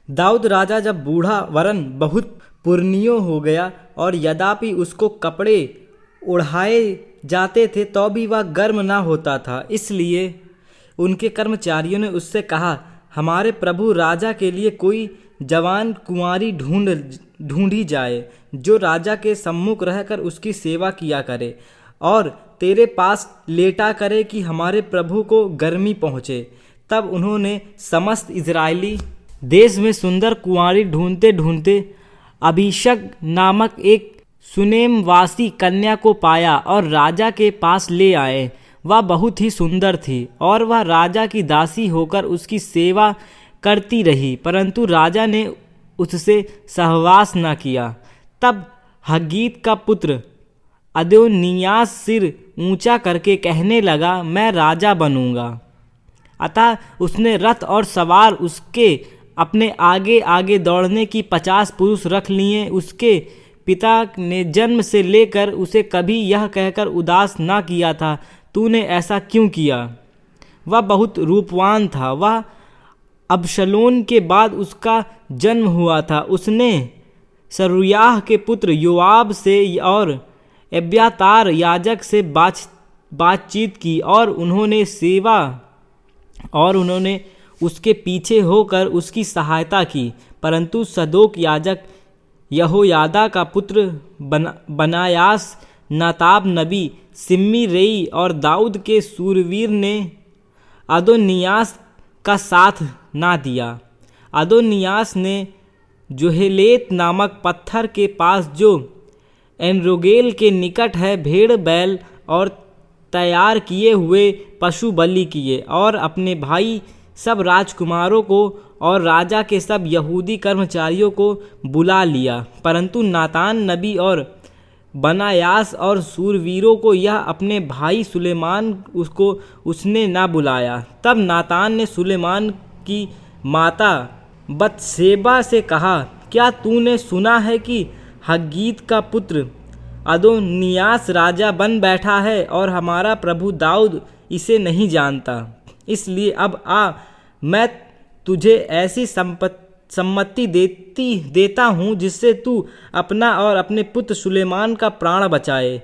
दाऊद राजा जब बूढ़ा वरन बहुत पुरनियो हो गया और यद्यपि उसको कपड़े ओढ़ाए जाते थे तो भी वह गर्म ना होता था। इसलिए उनके कर्मचारियों ने उससे कहा, हमारे प्रभु राजा के लिए कोई जवान कुंवारी ढूंढी जाए जो राजा के सम्मुख रहकर उसकी सेवा किया करे और तेरे पास लेटा करे कि हमारे प्रभु को गर्मी पहुँचे। तब उन्होंने समस्त इजरायली देश में सुंदर कुंवारी ढूंढते ढूंढते अबीशग नामक एक सुनेमवासी कन्या को पाया और राजा के पास ले आए। वह बहुत ही सुंदर थी और वह राजा की दासी होकर उसकी सेवा करती रही, परंतु राजा ने उससे सहवास न किया। तब हग्गीत का पुत्र अदोनियास सिर ऊंचा करके कहने लगा, मैं राजा बनूंगा। अतः उसने रथ और सवार उसके अपने आगे आगे दौड़ने की 50 पुरुष रख लिए। उसके पिता ने जन्म से लेकर उसे कभी यह कहकर उदास ना किया था, तूने ऐसा क्यों किया। वह बहुत रूपवान था। वह अबशलोन के बाद उसका जन्म हुआ था। उसने सरूयाह के पुत्र योआब से और एब्यातार याजक से बातचीत की और उन्होंने उसके पीछे होकर उसकी सहायता की। परंतु सदोक याजक, यहोयादा का पुत्र बनायास, नाताब नबी, सिम्मी रेई और दाऊद के सूरवीर ने अदोनियास का साथ ना दिया। अदोनियास ने जोहेलेत नामक पत्थर के पास जो एनरोगेल के निकट है भेड़ बैल और तैयार किए हुए पशु बलि किए और अपने भाई सब राजकुमारों को और राजा के सब यहूदी कर्मचारियों को बुला लिया। परंतु नातान नबी और बनायास और सूरवीरों को यह अपने भाई सुलेमान उसने ना बुलाया। तब नातान ने सुलेमान की माता बतशेबा से कहा, क्या तूने सुना है कि हग्गीत का पुत्र अदोनियास राजा बन बैठा है और हमारा प्रभु दाऊद इसे नहीं जानता। इसलिए अब आ, मैं तुझे ऐसी सम्मति देता हूँ जिससे तू अपना और अपने पुत्र सुलेमान का प्राण बचाए।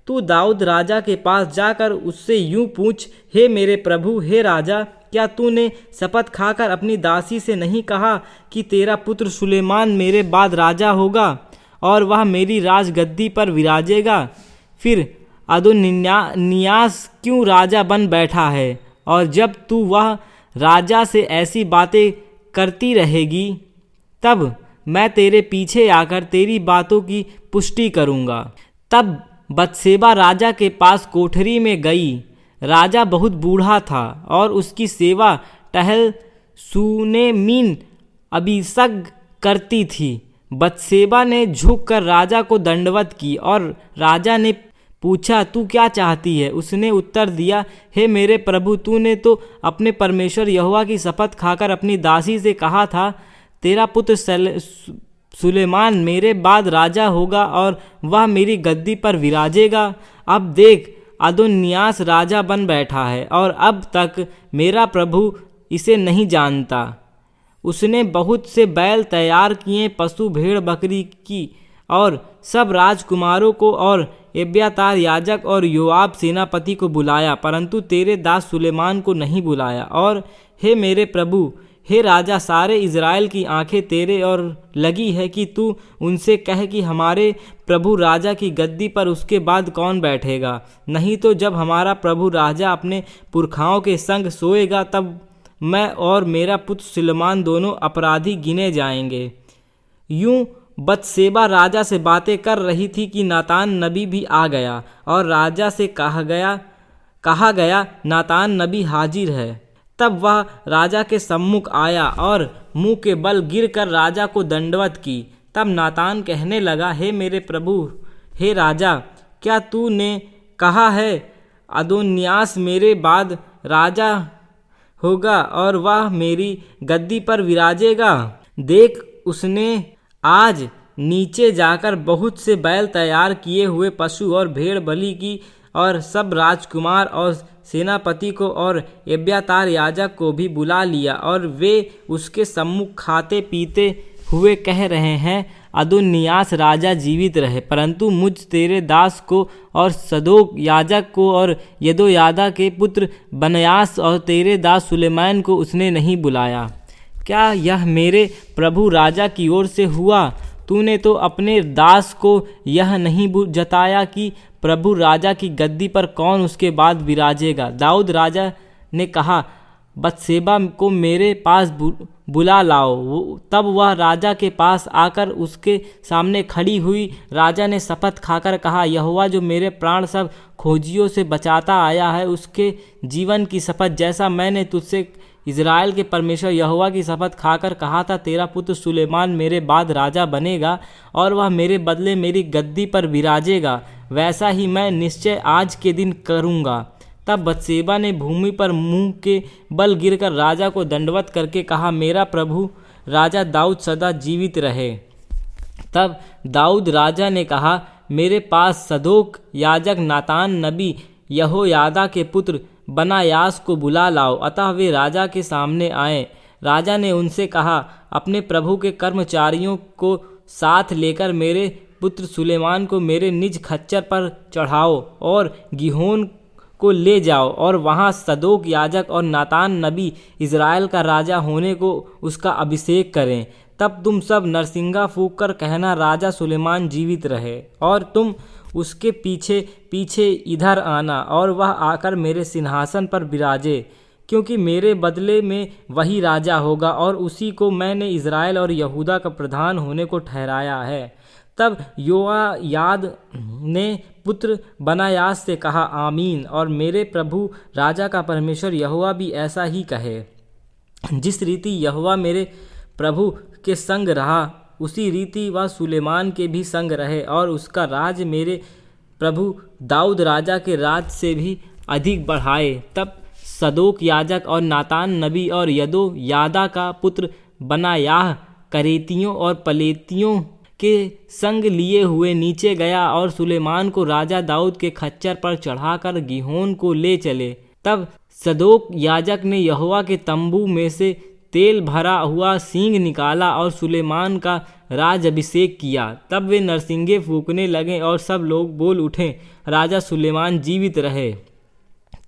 तू दाऊद राजा के पास जाकर उससे यूँ पूछ, हे मेरे प्रभु, हे राजा, क्या तूने शपथ खाकर अपनी दासी से नहीं कहा कि तेरा पुत्र सुलेमान मेरे बाद राजा होगा और वह मेरी राजगद्दी पर विराजेगा। फिर अदोनियास क्यों राजा बन बैठा है? और जब तू वह राजा से ऐसी बातें करती रहेगी तब मैं तेरे पीछे आकर तेरी बातों की पुष्टि करूँगा। तब बतशेबा राजा के पास कोठरी में गई। राजा बहुत बूढ़ा था और उसकी सेवा टहल सुनेमीन अबीशग करती थी। बतशेबा ने झुककर राजा को दंडवत की और राजा ने पूछा, तू क्या चाहती है? उसने उत्तर दिया, हे मेरे प्रभु, तूने तो अपने परमेश्वर यहोवा की शपथ खाकर अपनी दासी से कहा था, तेरा पुत्र सुलेमान मेरे बाद राजा होगा और वह मेरी गद्दी पर विराजेगा। अब देख, अदोनियास राजा बन बैठा है और अब तक मेरा प्रभु इसे नहीं जानता। उसने बहुत से बैल तैयार किए, पशु भेड़ बकरी की और सब राजकुमारों को और एब्यातार याजक और योआब सेनापति को बुलाया, परंतु तेरे दास सुलेमान को नहीं बुलाया। और हे मेरे प्रभु, हे राजा, सारे इज़राइल की आंखें तेरे और लगी है कि तू उनसे कह कि हमारे प्रभु राजा की गद्दी पर उसके बाद कौन बैठेगा। नहीं तो जब हमारा प्रभु राजा अपने पुरखाओं के संग सोएगा तब मैं और मेरा पुत्र सुलेमान दोनों अपराधी गिने जाएंगे। यूं बतशेबा राजा से बातें कर रही थी कि नातान नबी भी आ गया और राजा से कहा गया नातान नबी हाजिर है। तब वह राजा के सम्मुख आया और मुंह के बल गिरकर राजा को दंडवत की। तब नातान कहने लगा, हे मेरे प्रभु, हे राजा, क्या तूने कहा है अदोनियास मेरे बाद राजा होगा और वह मेरी गद्दी पर विराजेगा? देख, उसने आज नीचे जाकर बहुत से बैल तैयार किए हुए पशु और भेड़ बलि की और सब राजकुमार और सेनापति को और एब्यातार याजक को भी बुला लिया, और वे उसके सम्मुख खाते पीते हुए कह रहे हैं, अदोनियास राजा जीवित रहे, परंतु मुझ तेरे दास को और सदोक याजक को और यदोयादा के पुत्र बनयास और तेरे दास सुलेमान को उसने नहीं बुलाया। क्या यह मेरे प्रभु राजा की ओर से हुआ? तूने तो अपने दास को यह नहीं जताया कि प्रभु राजा की गद्दी पर कौन उसके बाद विराजेगा। दाऊद राजा ने कहा, बत्शेबा को मेरे पास बुला लाओ। तब वह राजा के पास आकर उसके सामने खड़ी हुई। राजा ने शपथ खाकर कहा, यहोवा जो मेरे प्राण सब खोजियों से बचाता आया है, उसके जीवन की शपथ, जैसा मैंने तुझसे इज़राइल के परमेश्वर यहोवा की शपथ खाकर कहा था, तेरा पुत्र सुलेमान मेरे बाद राजा बनेगा और वह मेरे बदले मेरी गद्दी पर विराजेगा, वैसा ही मैं निश्चय आज के दिन करूँगा। तब बत्शेबा ने भूमि पर मुंह के बल गिरकर राजा को दंडवत करके कहा, मेरा प्रभु राजा दाऊद सदा जीवित रहे। तब दाऊद राजा ने कहा, मेरे पास सदोक याजक नातान नबी यहोयादा के पुत्र बनायास को बुला लाओ। अतः वे राजा के सामने आए। राजा ने उनसे कहा, अपने प्रभु के कर्मचारियों को साथ लेकर मेरे पुत्र सुलेमान को मेरे निज खच्चर पर चढ़ाओ और गिहोन को ले जाओ, और वहाँ सदोक याजक और नातान नबी इज़राइल का राजा होने को उसका अभिषेक करें। तब तुम सब नरसिंगा फूंक कर कहना, राजा सुलेमान जीवित रहे, और तुम उसके पीछे पीछे इधर आना, और वह आकर मेरे सिंहासन पर विराजे, क्योंकि मेरे बदले में वही राजा होगा, और उसी को मैंने इज़राइल और यहूदा का प्रधान होने को ठहराया है। तब योआयाद ने पुत्र बनायास से कहा, आमीन, और मेरे प्रभु राजा का परमेश्वर यहोवा भी ऐसा ही कहे। जिस रीति यहोवा मेरे प्रभु के संग रहा, उसी रीति वह सुलेमान के भी संग रहे, और उसका राज मेरे प्रभु दाऊद राजा के राज से भी अधिक बढ़ाए। तब सदोक याजक और नातान नबी और यदोयादा का पुत्र बनायाह करेतियों और पलेतियों के संग लिए हुए नीचे गया, और सुलेमान को राजा दाऊद के खच्चर पर चढ़ाकर गिहोन को ले चले। तब सदोक याजक ने यहोवा के तंबू में से तेल भरा हुआ सींग निकाला और सुलेमान का राज अभिषेक किया। तब वे नरसिंगे फूंकने लगे और सब लोग बोल उठे, राजा सुलेमान जीवित रहे।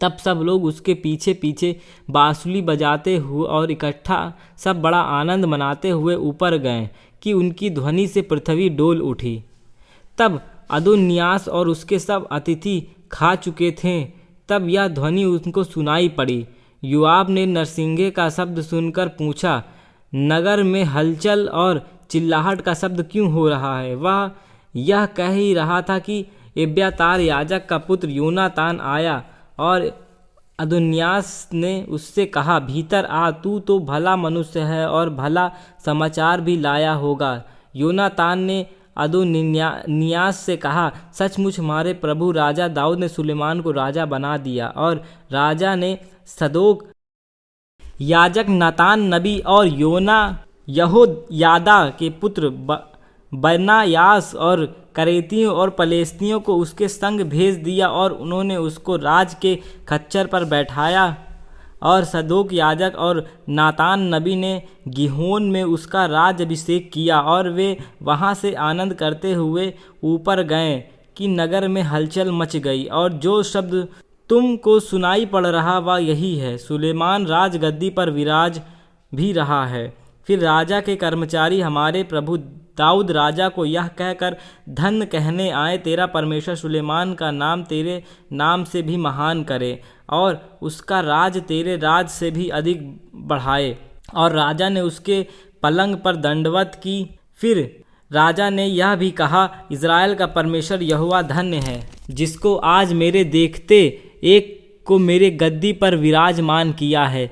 तब सब लोग उसके पीछे पीछे बांसुरी बजाते हुए और इकट्ठा सब बड़ा आनंद मनाते हुए ऊपर गए कि उनकी ध्वनि से पृथ्वी डोल उठी। तब अदोनियास और उसके सब अतिथि खा चुके थे। तब यह ध्वनि उनको सुनाई पड़ी। योआब ने नरसिंगे का शब्द सुनकर पूछा, नगर में हलचल और चिल्लाहट का शब्द क्यों हो रहा है? वह यह कह ही रहा था कि एब्यातार याजक का पुत्र योनातान आया, और अदोनियास ने उससे कहा, भीतर आ, तू तो भला मनुष्य है और भला समाचार भी लाया होगा। योनातान ने अदोनियास से कहा, सचमुच हमारे प्रभु राजा दाऊद ने सुलेमान को राजा बना दिया। और राजा ने सदोक याजक नातान नबी और यहोयादा के पुत्र बनायास और करेतियों और पलेस्तियों को उसके संग भेज दिया, और उन्होंने उसको राज के खच्चर पर बैठाया। और सदोक याजक और नातान नबी ने गिहोन में उसका राज अभिषेक किया, और वे वहाँ से आनंद करते हुए ऊपर गए कि नगर में हलचल मच गई। और जो शब्द तुमको सुनाई पड़ रहा वह यही है, सुलेमान राजगद्दी पर विराज भी रहा है। फिर राजा के कर्मचारी हमारे प्रभु दाऊद राजा को यह कहकर धन्य कहने आए, तेरा परमेश्वर सुलेमान का नाम तेरे नाम से भी महान करे, और उसका राज तेरे राज से भी अधिक बढ़ाए। और राजा ने उसके पलंग पर दंडवत की। फिर राजा ने यह भी कहा, इज़राइल का परमेश्वर यहोवा धन्य है, जिसको आज मेरे देखते एक को मेरे गद्दी पर विराजमान किया है।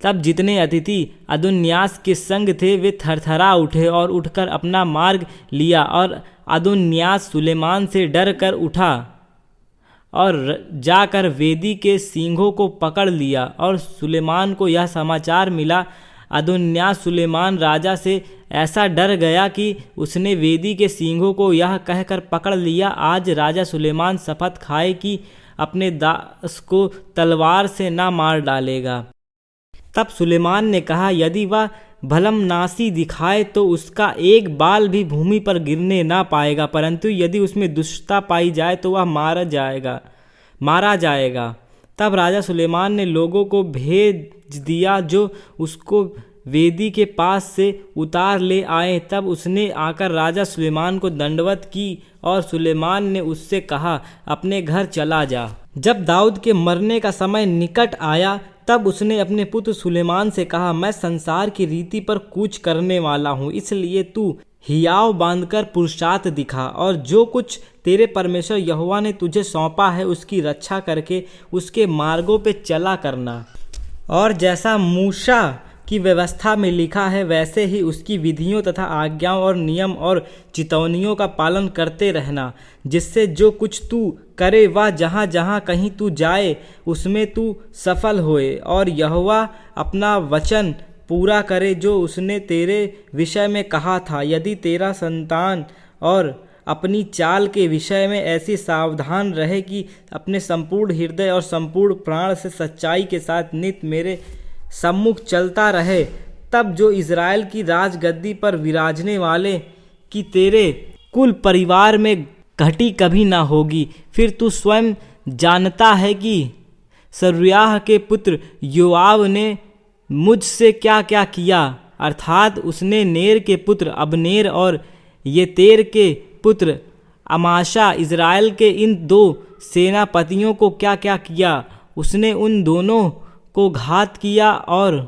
तब जितने अतिथि अदोनियास के संग थे वे थरथरा उठे और उठकर अपना मार्ग लिया, और अदोनियास सुलेमान से डर कर उठा और जाकर वेदी के सींगों को पकड़ लिया। और सुलेमान को यह समाचार मिला, अदोनियास सुलेमान राजा से ऐसा डर गया कि उसने वेदी के सींगों को यह कहकर पकड़ लिया, आज राजा सुलेमान शपथ खाए कि अपने दास को तलवार से ना मार डालेगा। तब सुलेमान ने कहा, यदि वह भलमनासी दिखाए तो उसका एक बाल भी भूमि पर गिरने ना पाएगा, परंतु यदि उसमें दुष्टता पाई जाए तो वह मारा जाएगा। तब राजा सुलेमान ने लोगों को भेज दिया जो उसको वेदी के पास से उतार ले आए। तब उसने आकर राजा सुलेमान को दंडवत की और सुलेमान ने उससे कहा, अपने घर चला जा। जब दाऊद के मरने का समय निकट आया तब उसने अपने पुत्र सुलेमान से कहा, मैं संसार की रीति पर कूच करने वाला हूँ, इसलिए तू हियाव बांधकर पुरुषार्थ दिखा और जो कुछ तेरे परमेश्वर यहोवा ने तुझे सौंपा है उसकी रक्षा करके उसके मार्गों पे चला करना, और जैसा मूसा की व्यवस्था में लिखा है वैसे ही उसकी विधियों तथा आज्ञाओं और नियम और चितौनियों का पालन करते रहना, जिससे जो कुछ तू करे वह जहाँ जहाँ कहीं तू जाए उसमें तू सफल होए, और यहोवा अपना वचन पूरा करे जो उसने तेरे विषय में कहा था। यदि तेरा संतान और अपनी चाल के विषय में ऐसी सावधान रहे कि अपने संपूर्ण हृदय और संपूर्ण प्राण से सच्चाई के साथ नित मेरे सम्मुख चलता रहे, तब जो इज़राइल की राजगद्दी पर विराजने वाले की तेरे कुल परिवार में घटी कभी ना होगी। फिर तू स्वयं जानता है कि सरूयाह के पुत्र योआब ने मुझसे क्या क्या किया, अर्थात उसने नेर के पुत्र अबनेर और येतेर के पुत्र अमाशा इज़राइल के इन दो सेनापतियों को क्या क्या किया। उसने उन दोनों को घात किया और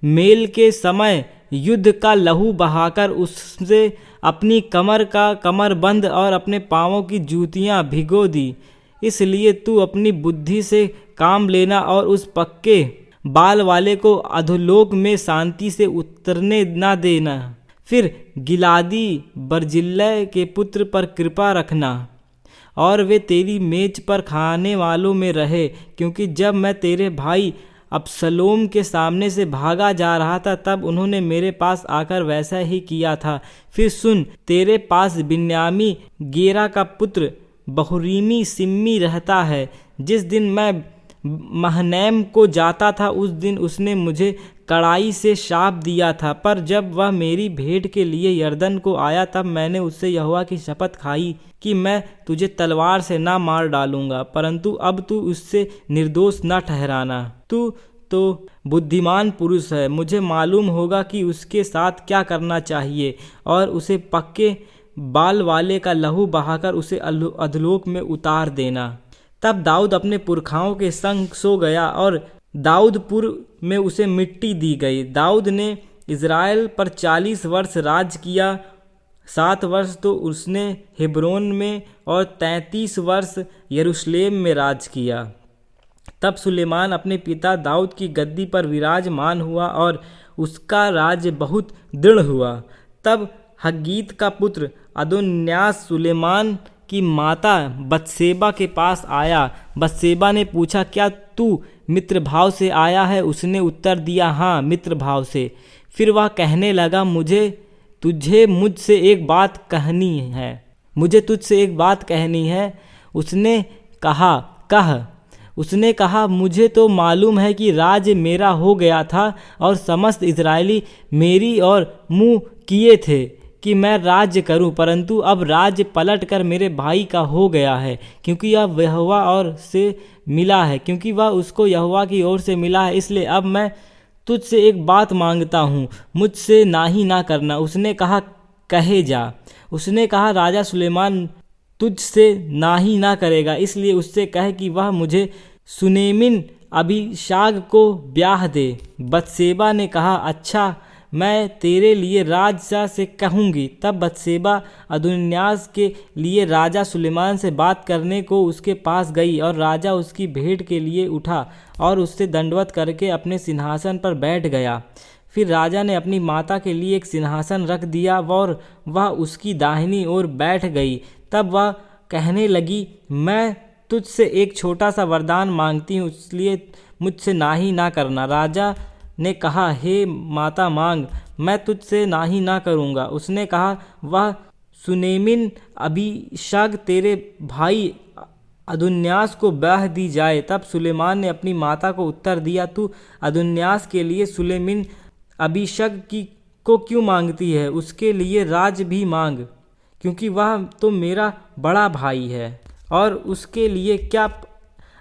मेल के समय युद्ध का लहू बहाकर उससे अपनी कमर का कमरबंद और अपने पाँवों की जूतियाँ भिगो दी। इसलिए तू अपनी बुद्धि से काम लेना और उस पक्के बाल वाले को अधोलोक में शांति से उतरने ना देना। फिर गिलादी बर्जिल्लै के पुत्र पर कृपा रखना और वे तेरी मेज पर खाने वालों में रहे, क्योंकि जब मैं तेरे भाई अबसलोम के सामने से भागा जा रहा था तब उन्होंने मेरे पास आकर वैसा ही किया था। फिर सुन, तेरे पास बिन्यामी गेरा का पुत्र बहुरीमी सिम्मी रहता है। जिस दिन मैं महनैम को जाता था उस दिन उसने मुझे कड़ाई से शाप दिया था, पर जब वह मेरी भेंट के लिए यरदन को आया तब मैंने उससे यहोवा की शपथ खाई कि मैं तुझे तलवार से ना मार डालूंगा, परंतु अब तू उससे निर्दोष न ठहराना। तू तो बुद्धिमान पुरुष है, मुझे मालूम होगा कि उसके साथ क्या करना चाहिए और उसे पक्के बाल वाले का लहू बहाकर उसे अधोलोक में उतार देना। तब दाऊद अपने पुरखाओं के संग सो गया और दाऊदपुर में उसे मिट्टी दी गई। दाऊद ने इज़राइल पर 40 वर्ष राज किया। 7 वर्ष तो उसने हेब्रोन में और 33 वर्ष यरूशलेम में राज किया। तब सुलेमान अपने पिता दाऊद की गद्दी पर विराजमान हुआ और उसका राज्य बहुत दृढ़ हुआ। तब हग्गीत का पुत्र अदोन्यास सुलेमान की माता बत्सेबा के पास आया। बत्सेबा ने पूछा, क्या तू मित्र भाव से आया है? उसने उत्तर दिया, हाँ, मित्र भाव से। फिर वह कहने लगा, मुझे तुझसे एक बात कहनी है। उसने कहा, कह। उसने कहा, मुझे तो मालूम है कि राज्य मेरा हो गया था और समस्त इजरायली मेरी ओर मुँह किए थे कि मैं राज्य करूं, परंतु अब राज्य पलट कर मेरे भाई का हो गया है, क्योंकि यह यहोवा और से मिला है, क्योंकि वह उसको यहोवा की ओर से मिला है। इसलिए अब मैं तुझसे एक बात मांगता हूँ, मुझसे नाही ना करना। उसने कहा, कहे जा। उसने कहा, राजा सुलेमान तुझसे नाही ना करेगा, इसलिए उससे कह कि वह मुझे सुनेमिन अबीशाग को ब्याह दे। बत्सेबा ने कहा, अच्छा, मैं तेरे लिए राजा से कहूँगी। तब बत्सेबा अदोनियास के लिए राजा सुलेमान से बात करने को उसके पास गई और राजा उसकी भेंट के लिए उठा और उससे दंडवत करके अपने सिंहासन पर बैठ गया। फिर राजा ने अपनी माता के लिए एक सिंहासन रख दिया और वह उसकी दाहिनी ओर बैठ गई। तब वह कहने लगी, मैं तुझसे एक छोटा सा वरदान मांगती हूँ, इसलिए मुझसे नाही ना करना। राजा ने कहा, हे माता, मांग, मैं तुझसे नाही ना करूँगा। उसने कहा, वह सुनेमिन अबीशाग तेरे भाई अदुन्यास को ब्याह दी जाए। तब सुलेमान ने अपनी माता को उत्तर दिया, तू अदुन्यास के लिए सुलेमिन अबीशग को क्यों मांगती है? उसके लिए राज भी मांग, क्योंकि वह तो मेरा बड़ा भाई है। और उसके लिए क्या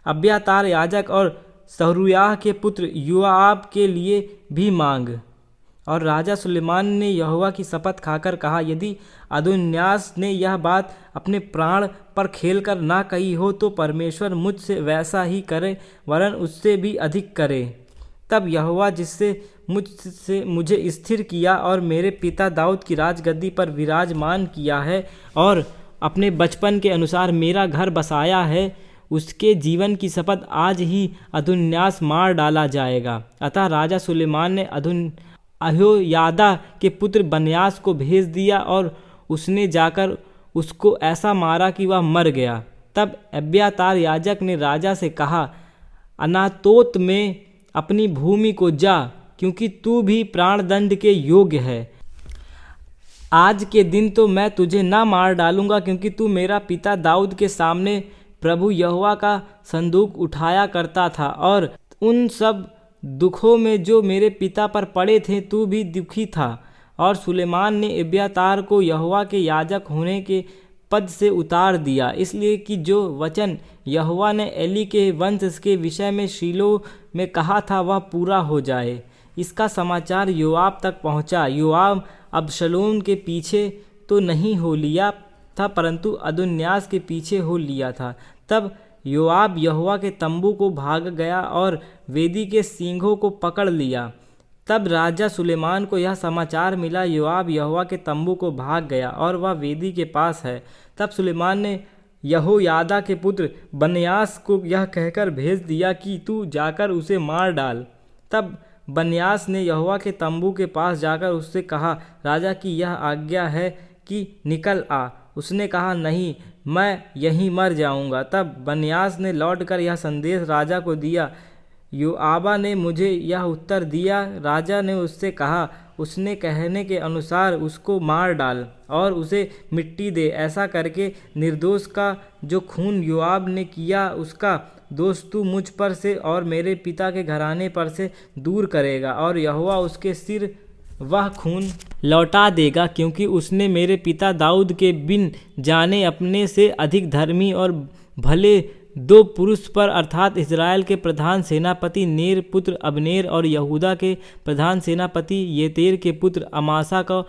अब्यातार याजक और सरूयाह के पुत्र योआब के लिए भी मांग। और राजा सुलेमान ने यहोवा की शपथ खाकर कहा, यदि अदोन्यास ने यह बात अपने प्राण पर खेलकर ना कही हो तो परमेश्वर मुझसे वैसा ही करे, वरन उससे भी अधिक करे। तब यहोवा जिससे मुझे स्थिर किया और मेरे पिता दाऊद की राजगद्दी पर विराजमान किया है और अपने बचपन के अनुसार मेरा घर बसाया है, उसके जीवन की शपथ आज ही अदोन्यास मार डाला जाएगा। अतः राजा सुलेमान ने अहोयादा के पुत्र बन्यास को भेज दिया और उसने जाकर उसको ऐसा मारा कि वह मर गया। तब अब्यातार याजक ने राजा से कहा, अनातोत में अपनी भूमि को जा, क्योंकि तू भी प्राणदंड के योग्य है। आज के दिन तो मैं तुझे ना मार डालूंगा, क्योंकि तू मेरा पिता दाऊद के सामने प्रभु यहोवा का संदूक उठाया करता था, और उन सब दुखों में जो मेरे पिता पर पड़े थे तू भी दुखी था। और सुलेमान ने अब्यातार को यहोवा के याजक होने के पद से उतार दिया, इसलिए कि जो वचन यहोवा ने एली के वंश के विषय में शीलो में कहा था वह पूरा हो जाए। इसका समाचार योआब तक पहुंचा। योआब अबशलोम के पीछे तो नहीं हो लिया था, परंतु अदोन्यास के पीछे हो लिया था। तब योआब यहोवा के तंबू को भाग गया और वेदी के सींगों को पकड़ लिया। तब राजा सुलेमान को यह समाचार मिला, योआब यहोवा के तंबू को भाग गया और वह वेदी के पास है। तब सुलेमान ने यहोयादा के पुत्र बन्यास को यह कहकर भेज दिया कि तू जाकर उसे मार डाल। तब बन्यास ने यहोवा के तंबू के पास जाकर उससे कहा, राजा की यह आज्ञा है कि निकल आ। उसने कहा, नहीं, मैं यहीं मर जाऊंगा। तब बन्यास ने लौटकर यह संदेश राजा को दिया, योआबा ने मुझे यह उत्तर दिया। राजा ने उससे कहा, उसने कहने के अनुसार उसको मार डाल और उसे मिट्टी दे। ऐसा करके निर्दोष का जो खून योआब ने किया उसका दोष तू मुझ पर से और मेरे पिता के घराने पर से दूर करेगा, और यहोवा उसके सिर वह खून लौटा देगा, क्योंकि उसने मेरे पिता दाऊद के बिन जाने अपने से अधिक धर्मी और भले दो पुरुष पर, अर्थात इज़राइल के प्रधान सेनापति नेर पुत्र अबनेर और यहूदा के प्रधान सेनापति येतेर के पुत्र अमासा को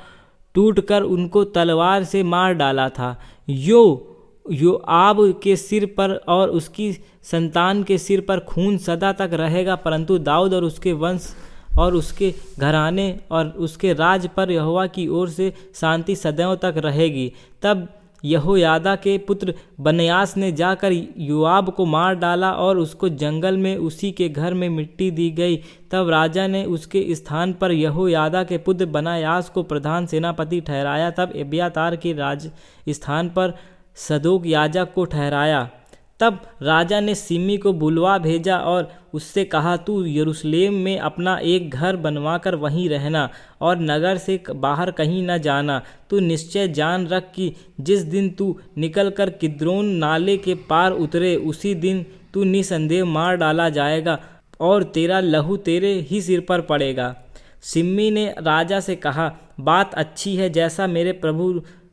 टूटकर उनको तलवार से मार डाला था। योआब के सिर पर और उसकी संतान के सिर पर खून सदा तक रहेगा, परंतु दाऊद और उसके वंश और उसके घराने और उसके राज पर यहोवा की ओर से शांति सदैव तक रहेगी। तब यहोयादा के पुत्र बन्यास ने जाकर योआब को मार डाला और उसको जंगल में उसी के घर में मिट्टी दी गई। तब राजा ने उसके स्थान पर यहोयादा के पुत्र बन्यास को प्रधान सेनापति ठहराया। तब अब्यातार के राज स्थान पर सदोक याजक को ठहराया। तब राजा ने सिमी को बुलवा भेजा और उससे कहा, तू यरूशलेम में अपना एक घर बनवाकर वहीं रहना और नगर से बाहर कहीं न जाना। तू निश्चय जान रख कि जिस दिन तू निकलकर किद्रोन नाले के पार उतरे उसी दिन तू निसंदेह मार डाला जाएगा और तेरा लहू तेरे ही सिर पर पड़ेगा। सिमी ने राजा से कहा, बात अच्छी है, जैसा मेरे प्रभु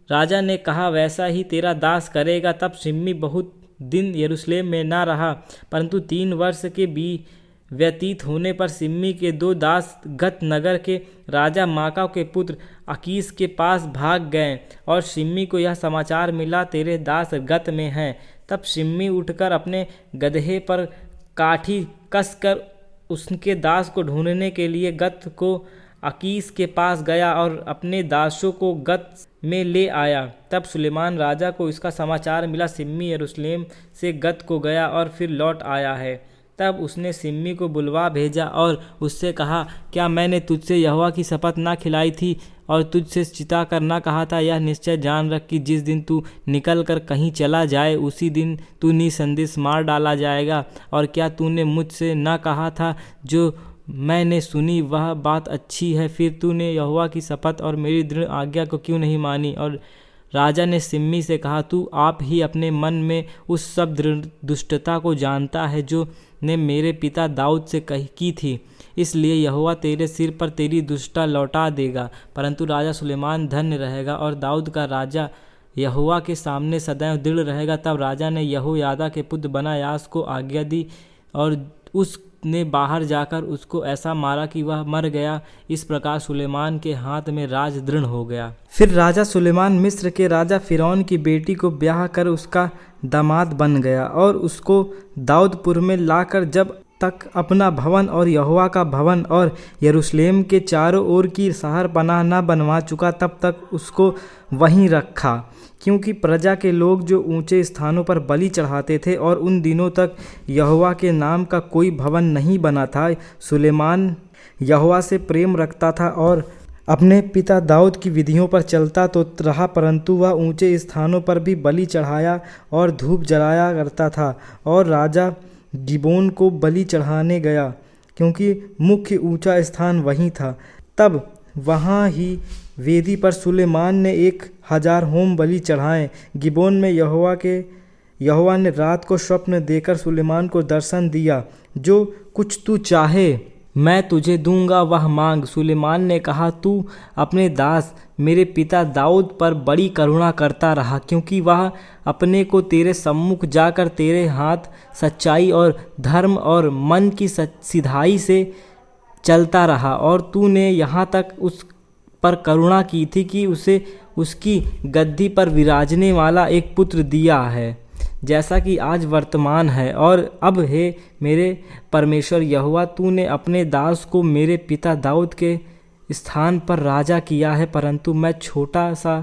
राजा ने कहा वैसा ही तेरा दास करेगा। तब सिमी बहुत दिन यरूशलेम में ना रहा, परंतु 3 वर्ष के व्यतीत होने पर सिमी के 2 दास गत नगर के राजा माका के पुत्र अकीस के पास भाग गए और सिमी को यह समाचार मिला, तेरे दास गत में हैं। तब सिमी उठकर अपने गदहे पर काठी कसकर उसके दास को ढूंढने के लिए गत को अकीस के पास गया और अपने दासों को गत में ले आया। तब सुलेमान राजा को इसका समाचार मिला, सिमी यरूशलेम से गत को गया और फिर लौट आया है। तब उसने सिमी को बुलवा भेजा और उससे कहा, क्या मैंने तुझसे यहोवा की शपथ ना खिलाई थी और तुझसे चिता कर ना कहा था? यह निश्चय जान रख कि जिस दिन तू निकल कर कहीं चला जाए उसी दिन तू निसंदेह मार डाला जाएगा। और क्या तूने मुझसे ना कहा था, जो मैंने सुनी वह बात अच्छी है? फिर तूने यहोवा की शपथ और मेरी दृढ़ आज्ञा को क्यों नहीं मानी और राजा ने सिम्मी से कहा, तू आप ही अपने मन में उस सब दुष्टता को जानता है जो ने मेरे पिता दाऊद से की थी, इसलिए यहोवा तेरे सिर पर तेरी दुष्टता लौटा देगा। परंतु राजा सुलेमान धन्य रहेगा और दाऊद का राजा यहोवा के सामने सदैव दृढ़ रहेगा। तब राजा ने यहोयादा के पुत्र बनायास को आज्ञा दी और उसने बाहर जाकर उसको ऐसा मारा कि वह मर गया। इस प्रकार सुलेमान के हाथ में राज दृढ़ हो गया। फिर राजा सुलेमान मिस्र के राजा फिरौन की बेटी को ब्याह कर उसका दामाद बन गया और उसको दाऊदपुर में लाकर जब तक अपना भवन और यहोवा का भवन और यरूशलेम के चारों ओर की शहर पनाह न बनवा चुका, तब तक उसको वहीं रखा, क्योंकि प्रजा के लोग जो ऊंचे स्थानों पर बलि चढ़ाते थे और उन दिनों तक यहोवा के नाम का कोई भवन नहीं बना था। सुलेमान यहोवा से प्रेम रखता था और अपने पिता दाऊद की विधियों पर चलता तो रहा, परंतु वह ऊंचे स्थानों पर भी बलि चढ़ाया और धूप जलाया करता था। और राजा गिबोन को बलि चढ़ाने गया, क्योंकि मुख्य ऊंचा स्थान वहीं था। तब वहाँ ही वेदी पर सुलेमान ने 1000 होम बलि चढ़ाए। गिबोन में यहोवा ने रात को स्वप्न देकर सुलेमान को दर्शन दिया, जो कुछ तू चाहे मैं तुझे दूंगा वह मांग। सुलेमान ने कहा, तू अपने दास मेरे पिता दाऊद पर बड़ी करुणा करता रहा, क्योंकि वह अपने को तेरे सम्मुख जाकर तेरे हाथ सच्चाई और धर्म और मन की सिधाई से चलता रहा, और तूने यहाँ तक उस पर करुणा की थी कि उसे उसकी गद्दी पर विराजने वाला एक पुत्र दिया है, जैसा कि आज वर्तमान है। और अब हे मेरे परमेश्वर यहोवा, तूने अपने दास को मेरे पिता दाऊद के स्थान पर राजा किया है, परंतु मैं छोटा सा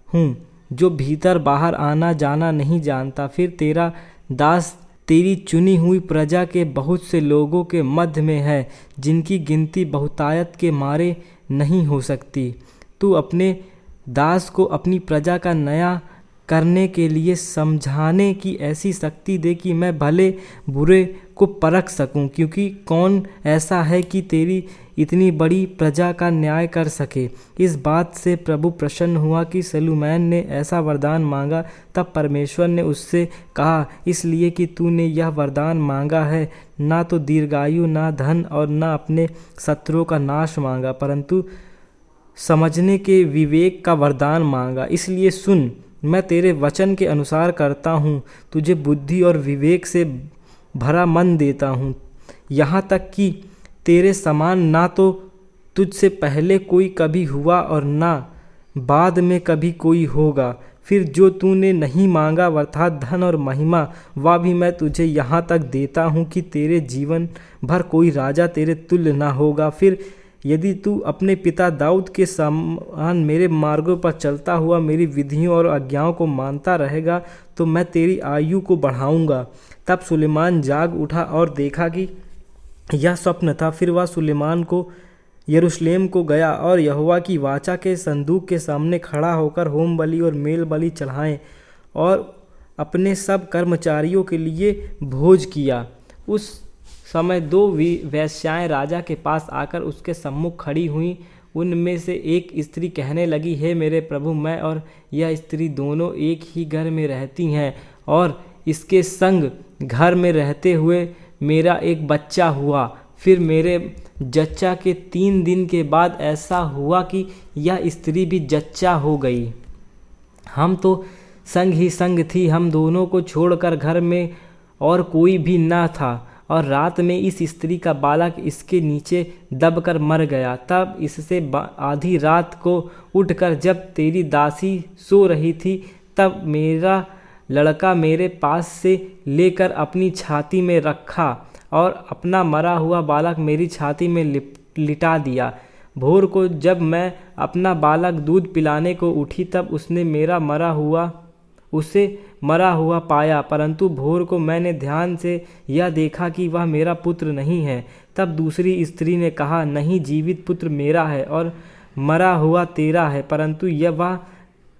हूँ जो भीतर बाहर आना जाना नहीं जानता। फिर तेरा दास तेरी चुनी हुई प्रजा के बहुत से लोगों के मध्य में है, जिनकी गिनती बहुतायत के मारे नहीं हो सकती। तू अपने दास को अपनी प्रजा का न्याय करने के लिए समझाने की ऐसी शक्ति दे कि मैं भले बुरे को परख सकूं, क्योंकि कौन ऐसा है कि तेरी इतनी बड़ी प्रजा का न्याय कर सके। इस बात से प्रभु प्रसन्न हुआ कि सुलेमान ने ऐसा वरदान मांगा। तब परमेश्वर ने उससे कहा, इसलिए कि तूने यह वरदान मांगा है, ना तो दीर्घायु, ना धन और ना अपने शत्रुओं का नाश मांगा, परंतु समझने के विवेक का वरदान मांगा। इसलिए सुन, मैं तेरे वचन के अनुसार करता हूँ, तुझे बुद्धि और विवेक से भरा मन देता हूँ, यहाँ तक कि तेरे समान ना तो तुझसे पहले कोई कभी हुआ और ना बाद में कभी कोई होगा। फिर जो तूने नहीं मांगा, अर्थात धन और महिमा, वह भी मैं तुझे यहाँ तक देता हूँ कि तेरे जीवन भर कोई राजा तेरे तुल्य ना होगा। फिर यदि तू अपने पिता दाऊद के समान मेरे मार्गों पर चलता हुआ मेरी विधियों और आज्ञाओं को मानता रहेगा, तो मैं तेरी आयु को बढ़ाऊंगा। तब सुलेमान जाग उठा और देखा कि यह स्वप्न था। फिर वह सुलेमान को यरूशलेम को गया और यहोवा की वाचा के संदूक के सामने खड़ा होकर होम बलि और मेल बलि चढ़ाए और अपने सब कर्मचारियों के लिए भोज किया। उस समय 2 वेश्याएं राजा के पास आकर उसके सम्मुख खड़ी हुईं। उनमें से एक स्त्री कहने लगी, हे मेरे प्रभु, मैं और यह स्त्री दोनों एक ही घर में रहती हैं और इसके संग घर में रहते हुए मेरा एक बच्चा हुआ। फिर मेरे जच्चा के 3 दिन के बाद ऐसा हुआ कि यह स्त्री भी जच्चा हो गई। हम तो संग ही संग थी, हम दोनों को छोड़कर घर में और कोई भी न था। और रात में इस स्त्री का बालक इसके नीचे दबकर मर गया। तब इससे आधी रात को उठकर जब तेरी दासी सो रही थी, तब मेरा लड़का मेरे पास से लेकर अपनी छाती में रखा और अपना मरा हुआ बालक मेरी छाती में लिटा दिया। भोर को जब मैं अपना बालक दूध पिलाने को उठी, तब उसने उसे मरा हुआ पाया, परंतु भोर को मैंने ध्यान से यह देखा कि वह मेरा पुत्र नहीं है। तब दूसरी स्त्री ने कहा, नहीं, जीवित पुत्र मेरा है और मरा हुआ तेरा है। परंतु वह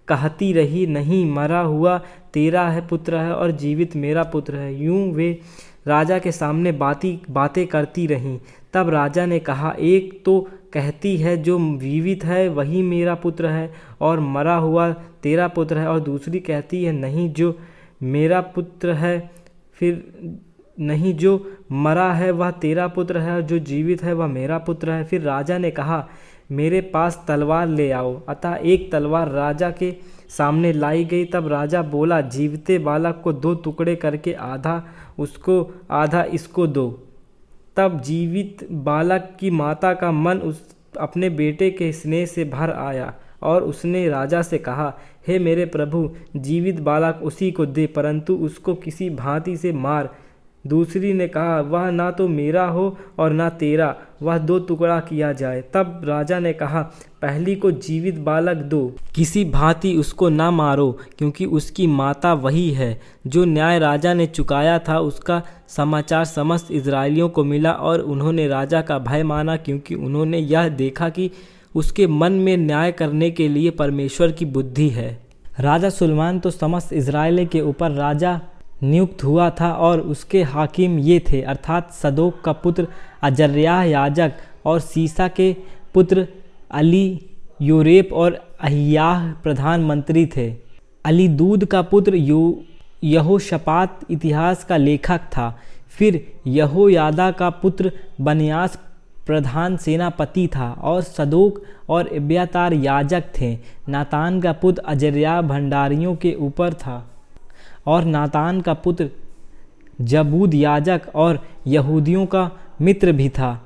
कहती रही, नहीं, मरा हुआ तेरा है पुत्र है और जीवित मेरा पुत्र है। यूं वे राजा के सामने बातें करती रहीं। तब राजा ने कहा, एक तो कहती है जो जीवित है वही मेरा पुत्र है और मरा हुआ तेरा पुत्र है, और दूसरी कहती है नहीं जो मेरा पुत्र है, फिर नहीं जो मरा है वह तेरा पुत्र है और जो जीवित है वह मेरा पुत्र है। फिर राजा ने कहा, मेरे पास तलवार ले आओ। अतः एक तलवार राजा के सामने लाई गई। तब राजा बोला, जीवते बालक को 2 टुकड़े करके आधा उसको आधा इसको दो। तब जीवित बालक की माता का मन अपने बेटे के स्नेह से भर आया और उसने राजा से कहा, हे मेरे प्रभु, जीवित बालक उसी को दे, परंतु उसको किसी भांति से मार। दूसरी ने कहा, वह ना तो मेरा हो और ना तेरा, वह 2 टुकड़ा किया जाए। तब राजा ने कहा, पहली को जीवित बालक दो, किसी भांति उसको ना मारो, क्योंकि उसकी माता वही है। जो न्याय राजा ने चुकाया था उसका समाचार समस्त इजरायलियों को मिला और उन्होंने राजा का भय माना, क्योंकि उन्होंने यह देखा कि उसके मन में न्याय करने के लिए परमेश्वर की बुद्धि है। राजा सुलेमान तो समस्त इजराइल के ऊपर राजा नियुक्त हुआ था और उसके हाकिम ये थे, अर्थात सदोक का पुत्र अजर्याह याजक और सीसा के पुत्र अली योरेप और अहियाह प्रधानमंत्री थे। अलीदूद का पुत्र यहोशपात इतिहास का लेखक था। फिर यहोयादा का पुत्र बनियास प्रधान सेनापति था और सदोक और अब्यातार याजक थे। नातान का पुत्र अजर्याह भंडारियों के ऊपर था और नातान का पुत्र जबूद याजक और यहूदियों का मित्र भी था।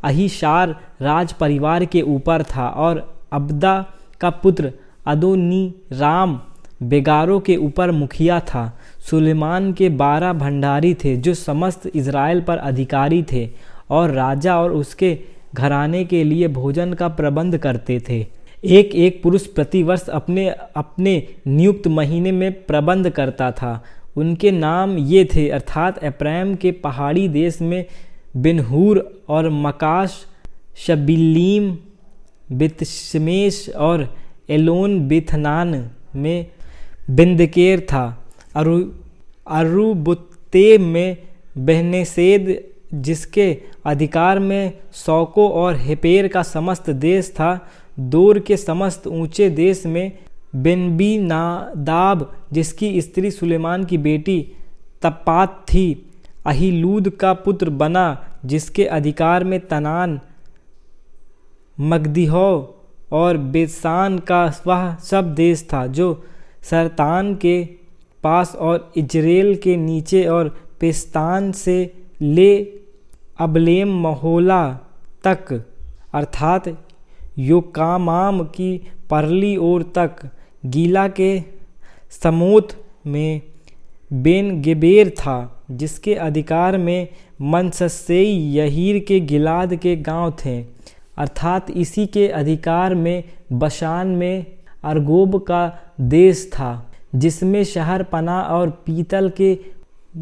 अहीशार राज परिवार के ऊपर था और अब्दा का पुत्र अदोनीराम बेगारों के ऊपर मुखिया था। सुलेमान के 12 भंडारी थे जो समस्त इज़राइल पर अधिकारी थे और राजा और उसके घराने के लिए भोजन का प्रबंध करते थे। एक एक पुरुष प्रतिवर्ष अपने अपने नियुक्त महीने में प्रबंध करता था। उनके नाम ये थे, अर्थात एप्रैम के पहाड़ी देश में बिनहूर और मकाश, शबिल्लीम, बितशमेश और एलोन बिथनान में बिंदकेर था। अरुबुत्ते में बेहनेसेद जिसके अधिकार में सौको और हेपेर का समस्त देश था। दूर के समस्त ऊंचे देश में बेनबीनादाब जिसकी स्त्री सुलेमान की बेटी तप्पात थी। अहीलूद का पुत्र बना जिसके अधिकार में तनान, मगदीहो और बेसान का वह सब देश था जो सरतान के पास और इजरेल के नीचे और पेस्तान से ले अबलेम महोला तक, अर्थात योकामाम की परली ओर तक। गीला के समोत में बेन गेबेर था जिसके अधिकार में मनससेई यहीर के गिलाद के गांव थे, अर्थात इसी के अधिकार में बशान में अरगोब का देश था जिसमें शहर पना और पीतल के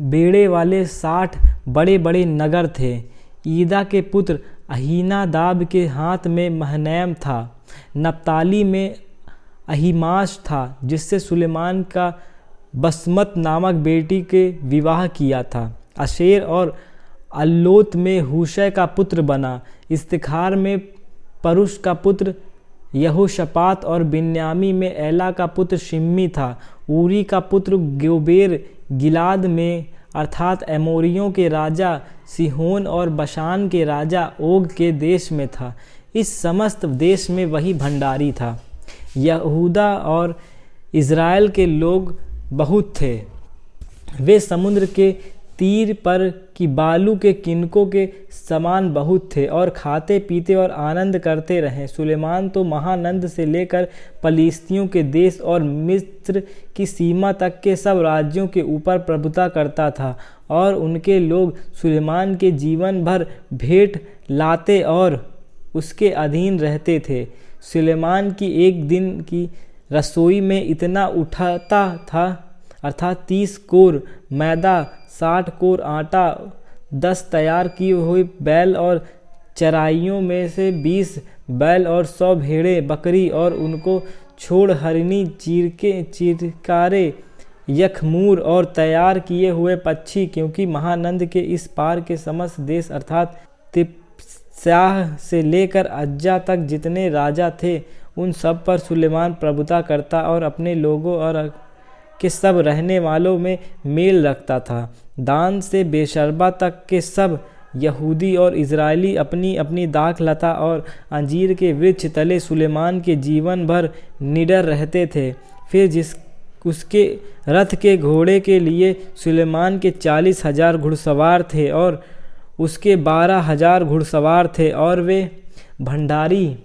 बेड़े वाले 60 बड़े बड़े नगर थे। ईदा के पुत्र अहीनादाब के हाथ में महनैम था। नप्ताली में अहीमाश था जिससे सुलेमान का बसमत नामक बेटी के विवाह किया था। अशेर और अल्लोत में हूशै का पुत्र बना। इस्तिखार में परुष का पुत्र यहोशपात और बिन्यामी में एला का पुत्र शिम्मी था। ऊरी का पुत्र ग्योबेर गिलाद में, अर्थात एमोरियों के राजा सिहोन और बशान के राजा ओग के देश में था। इस समस्त देश में वही भंडारी था। यहूदा और इज़राइल के लोग बहुत थे। वे समुद्र के तीर पर की बालू के किनकों के समान बहुत थे और खाते पीते और आनंद करते रहे। सुलेमान तो महानंद से लेकर पलिस्तियों के देश और मिस्र की सीमा तक के सब राज्यों के ऊपर प्रभुता करता था और उनके लोग सुलेमान के जीवन भर भेंट लाते और उसके अधीन रहते थे। सुलेमान की एक दिन की रसोई में इतना उठाता था, अर्थात 30 कोर मैदा, 60 कोर आटा, 10 तैयार किए हुए बैल और चराइयों में से 20 बैल और 100 भेड़ें बकरी और उनको छोड़ हरिणी चिरकारे यखमूर और तैयार किए हुए पक्षी, क्योंकि महानंद के इस पार के समस्त देश अर्थात तिप्साह से लेकर अज्जा तक जितने राजा थे उन सब पर सुलेमान प्रभुता करता और अपने लोगों और के सब रहने वालों में मेल रखता था। दान से बेशरबा तक के सब यहूदी और इजरायली अपनी अपनी दाखलता और अंजीर के वृक्ष तले सुलेमान के जीवन भर निडर रहते थे। फिर उसके रथ के घोड़े के लिए सुलेमान के 40,000 घुड़सवार थे और उसके 12,000 घुड़सवार थे, और वे भंडारी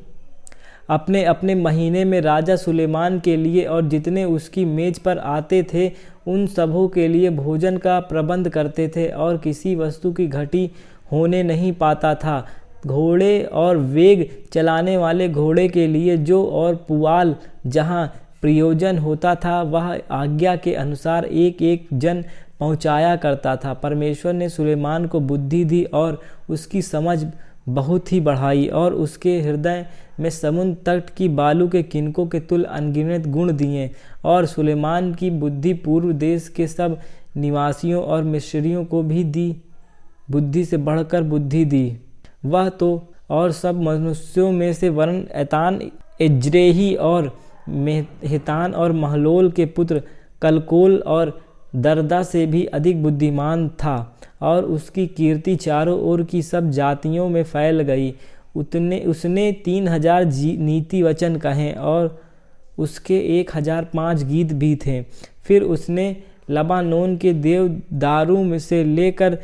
अपने अपने महीने में राजा सुलेमान के लिए और जितने उसकी मेज पर आते थे उन सबों के लिए भोजन का प्रबंध करते थे, और किसी वस्तु की घटी होने नहीं पाता था। घोड़े और वेग चलाने वाले घोड़े के लिए जो और पुआल जहाँ प्रयोजन होता था वह आज्ञा के अनुसार एक एक जन पहुँचाया करता था। परमेश्वर ने सुलेमान को बुद्धि दी और उसकी समझ बहुत ही बढ़ाई, और उसके हृदय में समुद्र तट की बालू के किनकों के तुल्य अनगिनत गुण दिए। और सुलेमान की बुद्धि पूर्व देश के सब निवासियों और मिस्रियों को भी दी, बुद्धि से बढ़कर बुद्धि दी। वह तो और सब मनुष्यों में से वरन एतान, एज्रेही और हेतान और महलोल के पुत्र कलकोल और दरदा से भी अधिक बुद्धिमान था, और उसकी कीर्ति चारों ओर की सब जातियों में फैल गई। उसने 3,000 नीति वचन कहे और उसके 1,005 गीत भी थे। फिर उसने लबानोन के देवदारू में से लेकर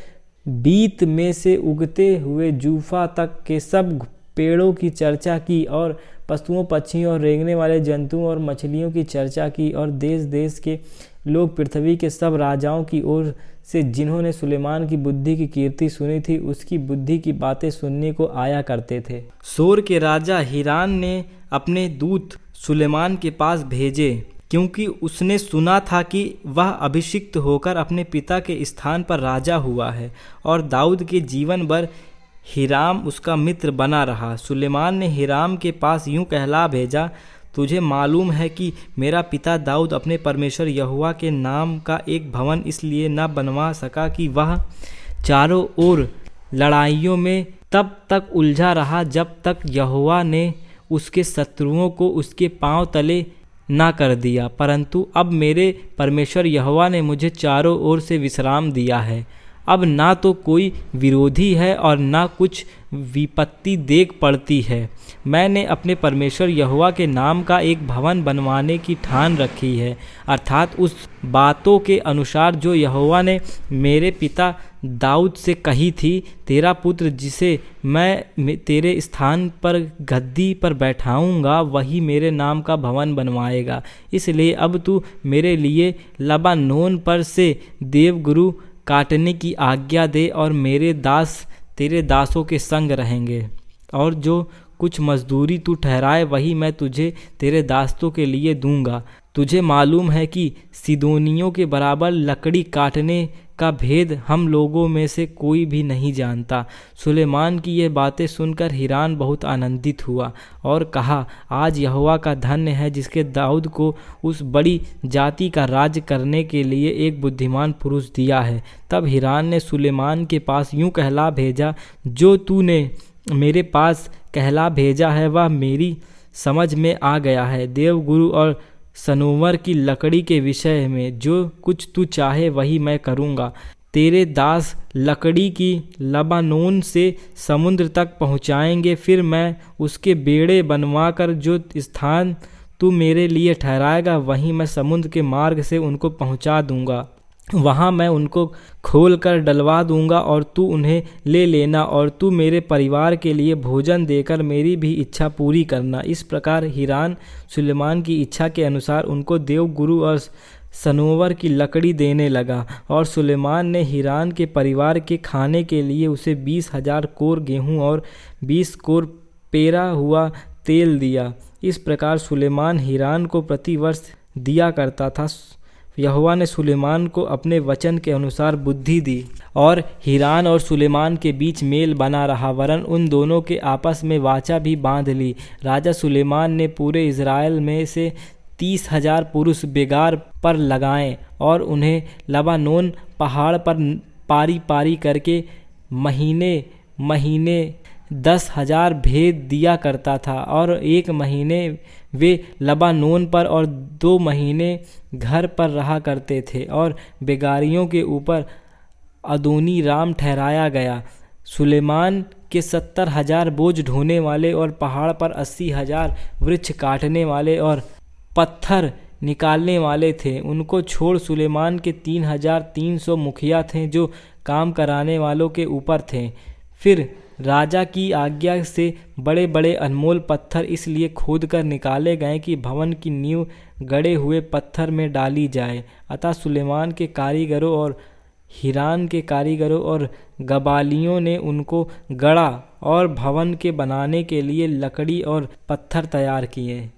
बीत में से उगते हुए जूफा तक के सब पेड़ों की चर्चा की, और पशुओं, पक्षियों और रेंगने वाले जंतुओं और मछलियों की चर्चा की। और देश देश के लोग पृथ्वी के सब राजाओं की ओर से जिन्होंने सुलेमान की बुद्धि की कीर्ति सुनी थी उसकी बुद्धि की बातें सुनने को आया करते थे। सोर के राजा हिरान ने अपने दूत सुलेमान के पास भेजे, क्योंकि उसने सुना था कि वह अभिषिक्त होकर अपने पिता के स्थान पर राजा हुआ है, और दाऊद के जीवन भर हिराम उसका मित्र बना रहा। सुलेमान ने हिराम के पास यूं कहला भेजा, तुझे मालूम है कि मेरा पिता दाऊद अपने परमेश्वर यहोवा के नाम का एक भवन इसलिए न बनवा सका कि वह चारों ओर लड़ाइयों में तब तक उलझा रहा जब तक यहोवा ने उसके शत्रुओं को उसके पांव तले ना कर दिया। परंतु अब मेरे परमेश्वर यहोवा ने मुझे चारों ओर से विश्राम दिया है। अब ना तो कोई विरोधी है और ना कुछ विपत्ति देख पड़ती है। मैंने अपने परमेश्वर यहोवा के नाम का एक भवन बनवाने की ठान रखी है, अर्थात उस बातों के अनुसार जो यहोवा ने मेरे पिता दाऊद से कही थी, तेरा पुत्र जिसे मैं तेरे स्थान पर गद्दी पर बैठाऊंगा वही मेरे नाम का भवन बनवाएगा। इसलिए अब तू मेरे लिए लबानोन पर से देवगुरु काटने की आज्ञा दे, और मेरे दास तेरे दासों के संग रहेंगे, और जो कुछ मजदूरी तू ठहराए वही मैं तुझे तेरे दासों के लिए दूंगा। तुझे मालूम है कि सीदोनियों के बराबर लकड़ी काटने का भेद हम लोगों में से कोई भी नहीं जानता। सुलेमान की ये बातें सुनकर हिरान बहुत आनंदित हुआ और कहा, आज यहोवा का धन्य है जिसके दाऊद को उस बड़ी जाति का राज्य करने के लिए एक बुद्धिमान पुरुष दिया है। तब हिरान ने सुलेमान के पास यूं कहला भेजा, जो तूने मेरे पास कहला भेजा है वह मेरी समझ में आ गया है। देवगुरु और सनोवर की लकड़ी के विषय में जो कुछ तू चाहे वही मैं करूँगा। तेरे दास लकड़ी की लबानोन से समुद्र तक पहुँचाएंगे, फिर मैं उसके बेड़े बनवाकर जो स्थान तू मेरे लिए ठहराएगा वहीं मैं समुद्र के मार्ग से उनको पहुँचा दूँगा। वहाँ मैं उनको खोल कर डलवा दूंगा और तू उन्हें ले लेना, और तू मेरे परिवार के लिए भोजन देकर मेरी भी इच्छा पूरी करना। इस प्रकार हिरान सुलेमान की इच्छा के अनुसार उनको देवगुरु और सनोवर की लकड़ी देने लगा, और सुलेमान ने हिरान के परिवार के खाने के लिए उसे 20,000 कोर गेहूँ और 20 कोर पेरा हुआ तेल दिया। इस प्रकार सुलेमान हिरान को प्रतिवर्ष दिया करता था। यहोवा ने सुलेमान को अपने वचन के अनुसार बुद्धि दी, और हिरान और सुलेमान के बीच मेल बना रहा, वरन उन दोनों के आपस में वाचा भी बांध ली। राजा सुलेमान ने पूरे इज़राइल में से 30,000 पुरुष बेगार पर लगाएं और उन्हें लबानोन पहाड़ पर पारी पारी करके महीने महीने 10,000 भेद दिया करता था, और 1 महीने वे लबानोन पर और 2 महीने घर पर रहा करते थे, और बेगारियों के ऊपर अदोनी राम ठहराया गया। सुलेमान के 70,000 बोझ ढोने वाले और पहाड़ पर 80,000 वृक्ष काटने वाले और पत्थर निकालने वाले थे। उनको छोड़ सुलेमान के 3,300 मुखिया थे जो काम कराने वालों के ऊपर थे। फिर राजा की आज्ञा से बड़े बड़े अनमोल पत्थर इसलिए खोदकर निकाले गए कि भवन की नींव गड़े हुए पत्थर में डाली जाए। अतः सुलेमान के कारीगरों और हिरान के कारीगरों और गबालियों ने उनको गढ़ा और भवन के बनाने के लिए लकड़ी और पत्थर तैयार किए।